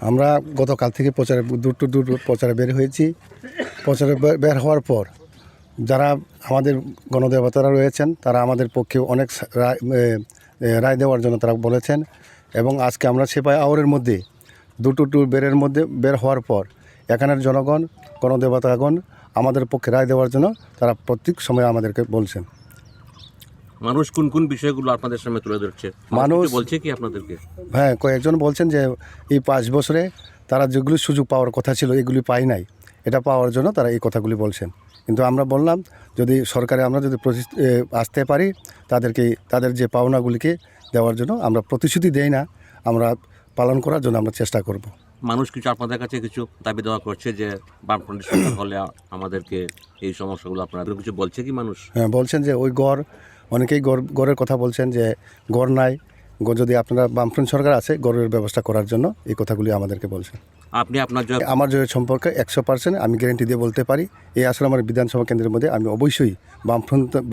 আমরা গতকাল থেকে দূর প্রচারে বের হয়েছি। প্রচারে বের হওয়ার পর যারা আমাদের গণদেবতারা রয়েছেন তারা আমাদের পক্ষে অনেক রায় দেওয়ার জন্য তারা বলেছেন। এবং আজকে আমরা সেপাই আওয়ারের মধ্যে বের হওয়ার পর এখানের জনগণ গণদেবতাগণ আমাদের পক্ষে রায় দেওয়ার জন্য তারা প্রত্যেক সময় আমাদেরকে বলছেন। মানুষ কোন কোন বিষয়গুলো আপনাদের সামনে তুলে ধরছে? মানুষ বলছে কি আপনাদেরকে? হ্যাঁ, কয়েকজন বলছেন যে এই 5 বছরে তারা যেগুলি সুযোগ পাওয়ার কথা ছিল এগুলি পাই নাই, এটা পাওয়ার জন্য তারা এই কথাগুলি বলছেন। কিন্তু আমরা বললাম যদি সরকারে আমরা যদি আসতে পারি তাদের যে পাওনাগুলিকে দেওয়ার জন্য আমরা প্রতিশ্রুতি দেই না, আমরা পালন করার জন্য আমরা চেষ্টা করব। মানুষ কিছু আপনাদের কাছে কিছু দাবি দেওয়া করছে যে বামফ্রন্টের সরকার হলে আমাদেরকে এই সমস্যাগুলো আপনাদের কিছু বলছে কি মানুষ? হ্যাঁ, বলছেন যে ওই অনেকেই গড়ের কথা বলছেন যে গড় নাই, যদি আপনারা বামফ্রন্ট সরকার আছে গড়ের ব্যবস্থা করার জন্য এই কথাগুলি আমাদেরকে বলছেন। আপনি আমার জয়ের সম্পর্কে 100% আমি গ্যারেন্টি দিয়ে বলতে পারি এই আসলে আমার বিধানসভা কেন্দ্রের মধ্যে আমি অবশ্যই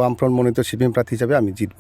বামফ্রন্ট মনোনীত সিপিএম প্রার্থী হিসাবে আমি জিতব।